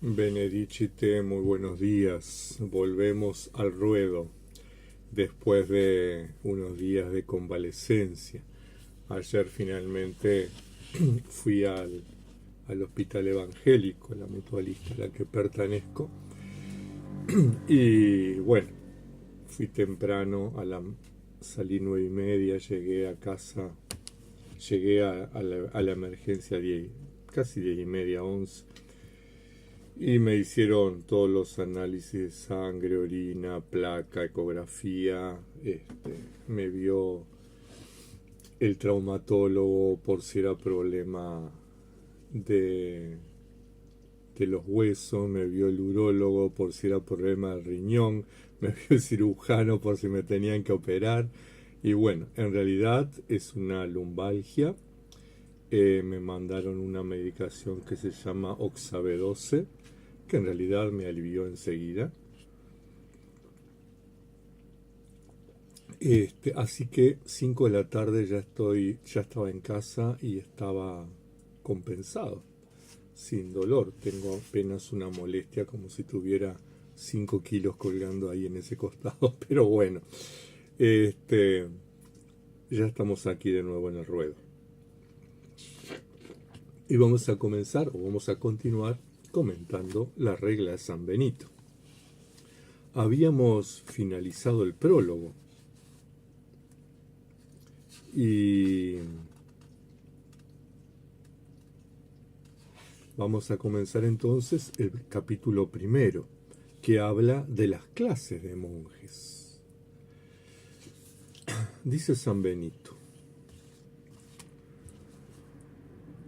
Benedicite, muy buenos días. Volvemos al ruedo después de unos días de convalecencia. Ayer finalmente fui al hospital evangélico, la mutualista a la que pertenezco, y bueno, fui temprano, salí 9:30, llegué a casa, llegué a la emergencia casi 10:30, 11. Y me hicieron todos los análisis de sangre, orina, placa, ecografía. Me vio el traumatólogo por si era problema de, de los huesos, me vio el urólogo por si era problema del riñón, me vio el cirujano por si me tenían que operar. Y bueno, en realidad es una lumbalgia. Me mandaron una medicación que se llama Oxabedose, que en realidad me alivió enseguida. Así que 5 de la tarde ya estaba en casa y estaba compensado, sin dolor. Tengo apenas una molestia como si tuviera 5 kilos colgando ahí en ese costado, pero bueno, ya estamos aquí de nuevo en el ruedo. Y vamos a comenzar, o vamos a continuar, comentando la regla de San Benito. Habíamos finalizado el prólogo y vamos a comenzar entonces el capítulo primero, que habla de las clases de monjes. Dice San Benito: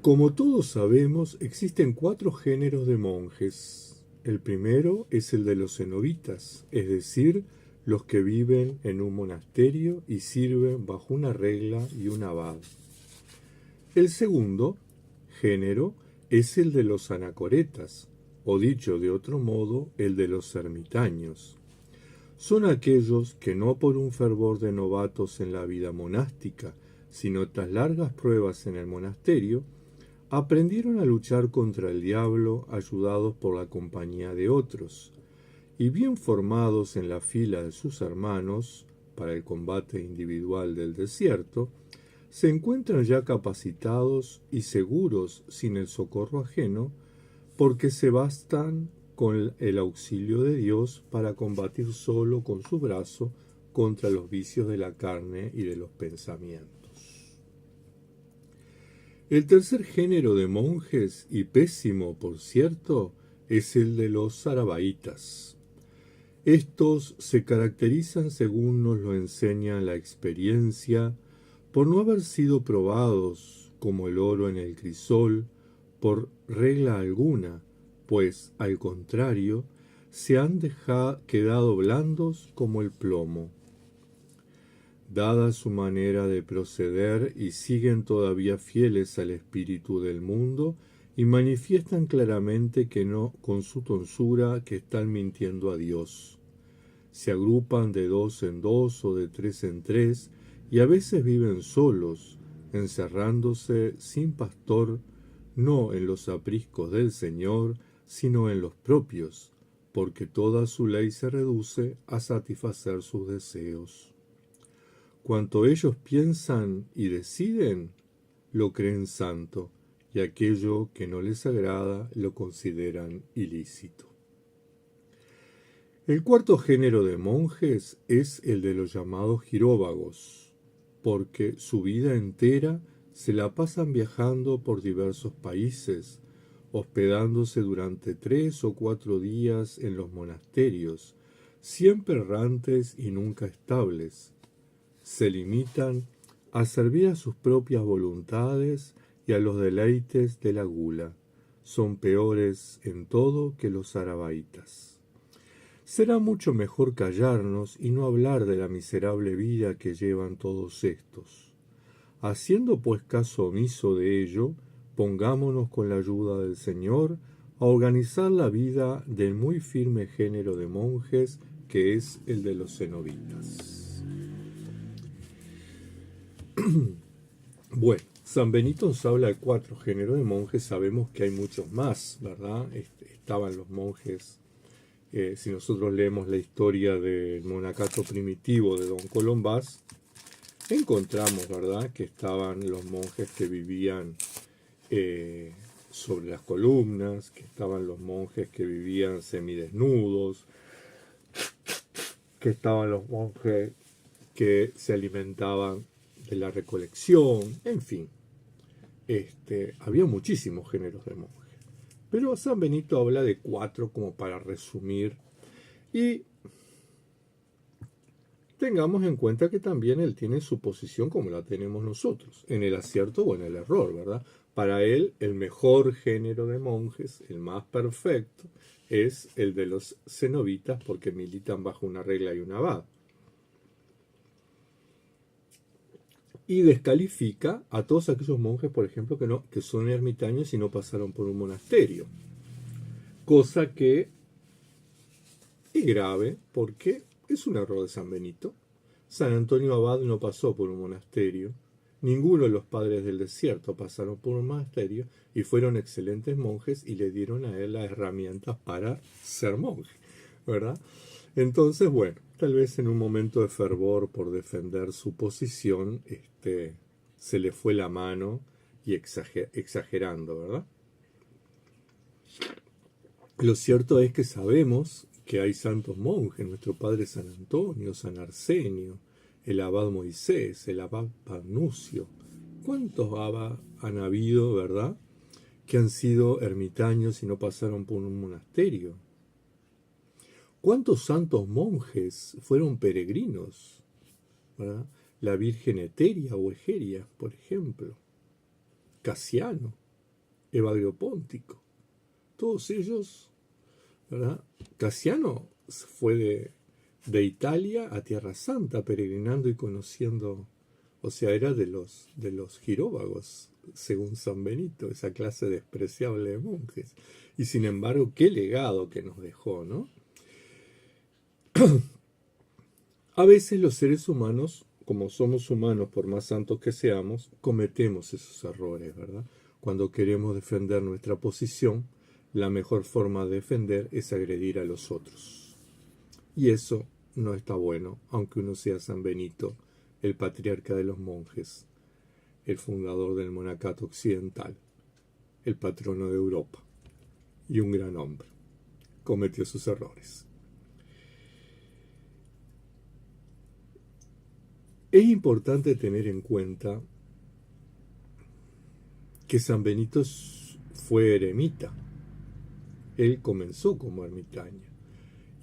como todos sabemos, existen 4 géneros de monjes. El primero es el de los cenobitas, es decir, los que viven en un monasterio y sirven bajo una regla y un abad. El segundo género es el de los anacoretas, o dicho de otro modo, el de los ermitaños. Son aquellos que no por un fervor de novatos en la vida monástica, sino tras largas pruebas en el monasterio, aprendieron a luchar contra el diablo ayudados por la compañía de otros, y bien formados en la fila de sus hermanos para el combate individual del desierto, se encuentran ya capacitados y seguros sin el socorro ajeno, porque se bastan con el auxilio de Dios para combatir solo con su brazo contra los vicios de la carne y de los pensamientos. El tercer género de monjes, y pésimo por cierto, es el de los sarabaitas. Estos se caracterizan, según nos lo enseña la experiencia, por no haber sido probados, como el oro en el crisol, por regla alguna, pues, al contrario, se han quedado blandos como el plomo. Dada su manera de proceder, y siguen todavía fieles al espíritu del mundo, y manifiestan claramente que no, con su tonsura, que están mintiendo a Dios. Se agrupan de 2 en 2 o de 3 en 3, y a veces viven solos, encerrándose sin pastor, no en los apriscos del Señor, sino en los propios, porque toda su ley se reduce a satisfacer sus deseos. Cuanto ellos piensan y deciden, lo creen santo, y aquello que no les agrada lo consideran ilícito. El cuarto género de monjes es el de los llamados giróvagos, porque su vida entera se la pasan viajando por diversos países, hospedándose durante 3 o 4 días en los monasterios, siempre errantes y nunca estables. Se limitan a servir a sus propias voluntades y a los deleites de la gula. Son peores en todo que los sarabaitas. Será mucho mejor callarnos y no hablar de la miserable vida que llevan todos estos. Haciendo pues caso omiso de ello, pongámonos con la ayuda del Señor a organizar la vida del muy firme género de monjes que es el de los cenobitas. Bueno, San Benito nos habla de 4 géneros de monjes, sabemos que hay muchos más, ¿verdad? Estaban los monjes, si nosotros leemos la historia del monacato primitivo de Don Colombás, encontramos, ¿verdad?, que estaban los monjes que vivían sobre las columnas, que estaban los monjes que vivían semidesnudos, que estaban los monjes que se alimentaban de la recolección, en fin. Había muchísimos géneros de monjes. Pero San Benito habla de 4 como para resumir. Y tengamos en cuenta que también él tiene su posición como la tenemos nosotros, en el acierto o en el error, ¿verdad? Para él, el mejor género de monjes, el más perfecto, es el de los cenobitas porque militan bajo una regla y un abad. Y descalifica a todos aquellos monjes, por ejemplo, que son ermitaños y no pasaron por un monasterio. Cosa que es grave porque es un error de San Benito. San Antonio Abad no pasó por un monasterio. Ninguno de los padres del desierto pasaron por un monasterio y fueron excelentes monjes y le dieron a él las herramientas para ser monje, ¿verdad? Entonces, bueno, tal vez en un momento de fervor por defender su posición, se le fue la mano y exagerando, ¿verdad? Lo cierto es que sabemos que hay santos monjes, nuestro padre San Antonio, San Arsenio, el abad Moisés, el abad Panucio. ¿Cuántos abad han habido, verdad?, que han sido ermitaños y no pasaron por un monasterio. ¿Cuántos santos monjes fueron peregrinos? ¿Verdad? La Virgen Eteria o Egeria, por ejemplo. Casiano, Evagrio Póntico. Todos ellos, ¿verdad? Casiano fue de Italia a Tierra Santa, peregrinando y conociendo, o sea, era de los giróvagos, según San Benito, esa clase despreciable de monjes. Y sin embargo, qué legado que nos dejó, ¿no? A veces los seres humanos, como somos humanos, por más santos que seamos, cometemos esos errores, ¿verdad? Cuando queremos defender nuestra posición, la mejor forma de defender es agredir a los otros. Y eso no está bueno, aunque uno sea San Benito, el patriarca de los monjes, el fundador del monacato occidental, el patrono de Europa, y un gran hombre. Cometió sus errores. Es importante tener en cuenta que San Benito fue eremita. Él comenzó como ermitaño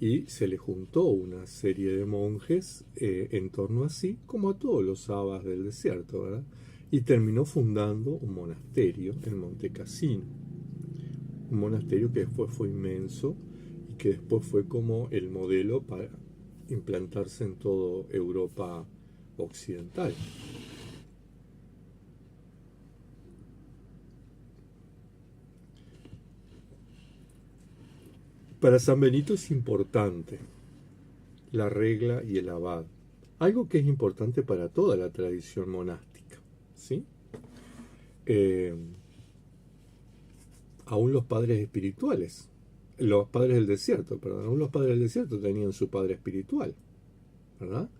y se le juntó una serie de monjes en torno a sí, como a todos los abas del desierto, ¿verdad? Y terminó fundando un monasterio en Monte Cassino, un monasterio que después fue inmenso y que después fue como el modelo para implantarse en toda Europa occidental. Para San Benito es importante la regla y el abad, algo que es importante para toda la tradición monástica, ¿sí? Aún los padres espirituales, los padres del desierto, perdón, aún los padres del desierto tenían su padre espiritual, ¿verdad?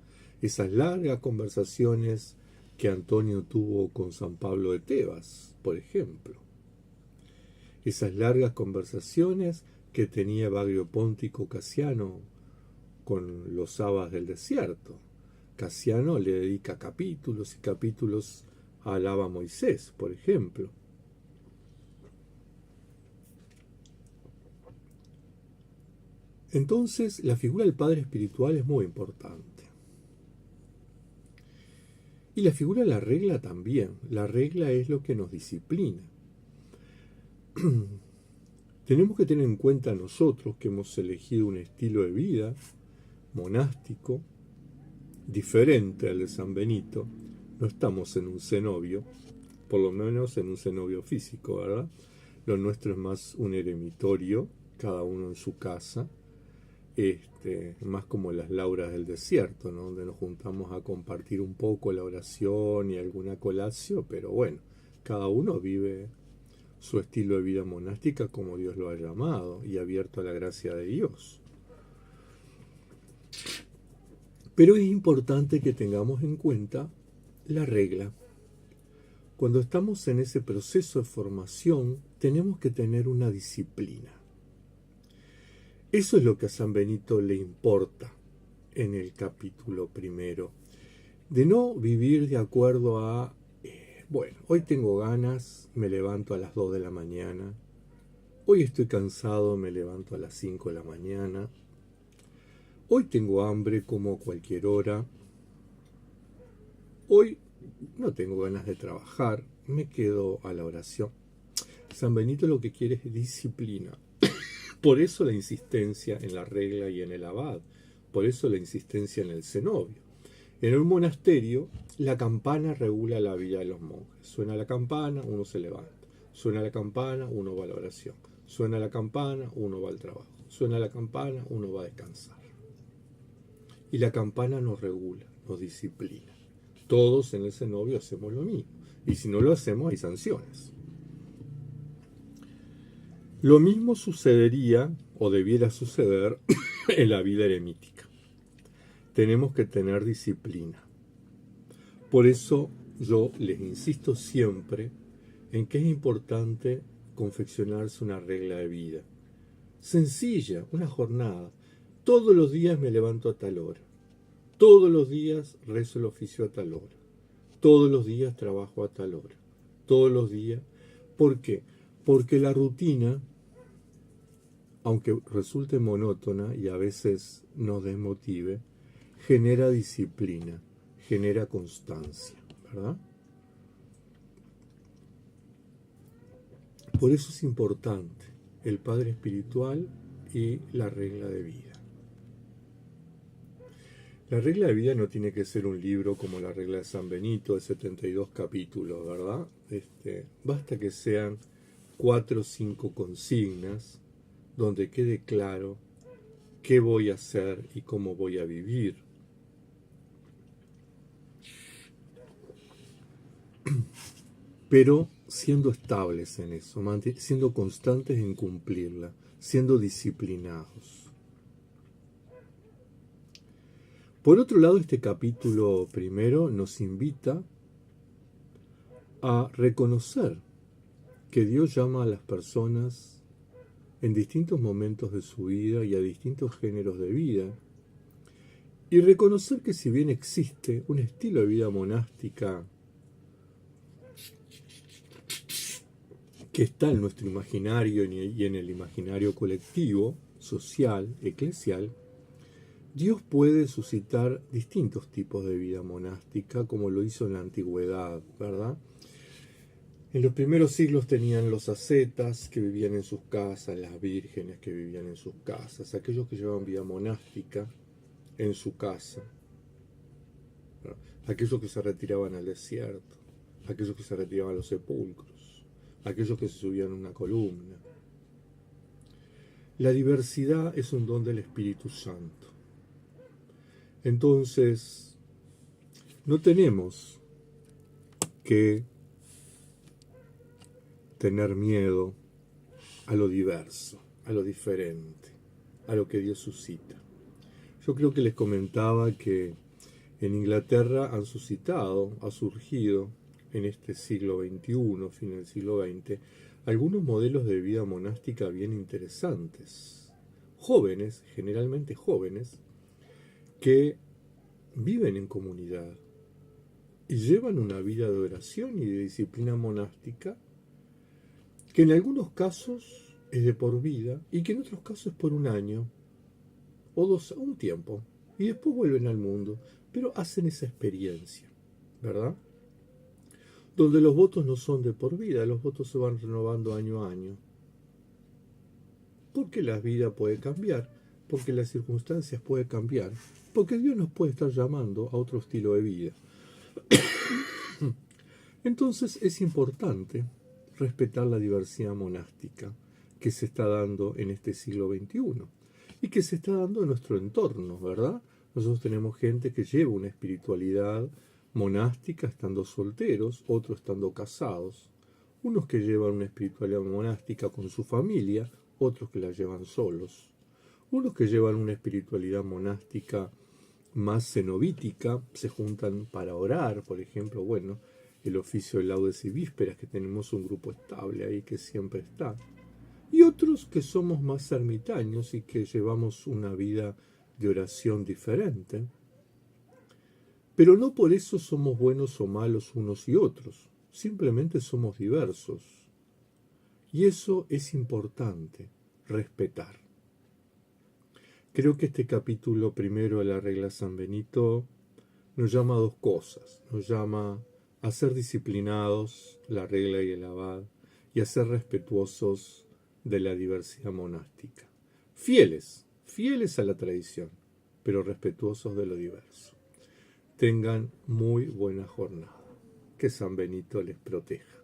Esas largas conversaciones que Antonio tuvo con San Pablo de Tebas, por ejemplo. Esas largas conversaciones que tenía Evagrio Póntico Casiano con los abas del desierto. Casiano le dedica capítulos y capítulos al abba Moisés, por ejemplo. Entonces, la figura del padre espiritual es muy importante. Y la figura de la regla también. La regla es lo que nos disciplina. Tenemos que tener en cuenta nosotros que hemos elegido un estilo de vida monástico diferente al de San Benito. No estamos en un cenobio, por lo menos en un cenobio físico, ¿verdad? Lo nuestro es más un eremitorio, cada uno en su casa, más como las lauras del desierto, ¿no? Donde nos juntamos a compartir un poco la oración y alguna colación, pero bueno, cada uno vive su estilo de vida monástica como Dios lo ha llamado y abierto a la gracia de Dios. Pero es importante que tengamos en cuenta la regla. Cuando estamos en ese proceso de formación, tenemos que tener una disciplina. Eso es lo que a San Benito le importa en el capítulo primero, de no vivir de acuerdo a, bueno, hoy tengo ganas, me levanto a las 2 de la mañana, hoy estoy cansado, me levanto a las 5 de la mañana, hoy tengo hambre, como a cualquier hora, hoy no tengo ganas de trabajar, me quedo a la oración. San Benito lo que quiere es disciplina. Por eso la insistencia en la regla y en el abad. Por eso la insistencia en el cenobio. En un monasterio, la campana regula la vida de los monjes. Suena la campana, uno se levanta. Suena la campana, uno va a la oración. Suena la campana, uno va al trabajo. Suena la campana, uno va a descansar. Y la campana nos regula, nos disciplina. Todos en el cenobio hacemos lo mismo. Y si no lo hacemos, hay sanciones. Lo mismo sucedería, o debiera suceder, en la vida eremítica. Tenemos que tener disciplina. Por eso yo les insisto siempre en que es importante confeccionarse una regla de vida. Sencilla, una jornada. Todos los días me levanto a tal hora. Todos los días rezo el oficio a tal hora. Todos los días trabajo a tal hora. Todos los días. ¿Por qué? Porque la rutina, aunque resulte monótona y a veces nos desmotive, genera disciplina, genera constancia, ¿verdad? Por eso es importante el Padre Espiritual y la regla de vida. La regla de vida no tiene que ser un libro como la regla de San Benito de 72 capítulos, ¿verdad? Basta que sean 4 o 5 consignas donde quede claro qué voy a hacer y cómo voy a vivir. Pero siendo estables en eso, siendo constantes en cumplirla, siendo disciplinados. Por otro lado, este capítulo primero nos invita a reconocer que Dios llama a las personas en distintos momentos de su vida y a distintos géneros de vida, y reconocer que si bien existe un estilo de vida monástica que está en nuestro imaginario y en el imaginario colectivo, social, eclesial, Dios puede suscitar distintos tipos de vida monástica, como lo hizo en la antigüedad, ¿verdad? En los primeros siglos tenían los ascetas que vivían en sus casas, las vírgenes que vivían en sus casas, aquellos que llevaban vida monástica en su casa, ¿verdad? Aquellos que se retiraban al desierto, aquellos que se retiraban a los sepulcros, aquellos que se subían a una columna. La diversidad es un don del Espíritu Santo. Entonces, no tenemos que tener miedo a lo diverso, a lo diferente, a lo que Dios suscita. Yo creo que les comentaba que en Inglaterra ha surgido en este siglo XXI, fin del siglo XX, algunos modelos de vida monástica bien interesantes. Jóvenes, generalmente jóvenes, que viven en comunidad y llevan una vida de oración y de disciplina monástica que en algunos casos es de por vida y que en otros casos es por un año o un tiempo, y después vuelven al mundo, pero hacen esa experiencia, ¿verdad? Donde los votos no son de por vida, los votos se van renovando año a año, porque la vida puede cambiar, porque las circunstancias pueden cambiar, porque Dios nos puede estar llamando a otro estilo de vida. Entonces es importante respetar la diversidad monástica que se está dando en este siglo XXI y que se está dando en nuestro entorno, ¿verdad? Nosotros tenemos gente que lleva una espiritualidad monástica estando solteros, otros estando casados, Unos que llevan una espiritualidad monástica con su familia, otros que la llevan solos. Unos que llevan una espiritualidad monástica más cenobítica, se juntan para orar, por ejemplo, bueno, el oficio de laudes y vísperas, que tenemos un grupo estable ahí que siempre está. Y otros que somos más ermitaños y que llevamos una vida de oración diferente. Pero no por eso somos buenos o malos unos y otros, simplemente somos diversos. Y eso es importante, respetar. Creo que este capítulo primero de la regla San Benito nos llama a dos cosas. Nos llama a ser disciplinados, la regla y el abad, y a ser respetuosos de la diversidad monástica. Fieles a la tradición, pero respetuosos de lo diverso. Tengan muy buena jornada. Que San Benito les proteja.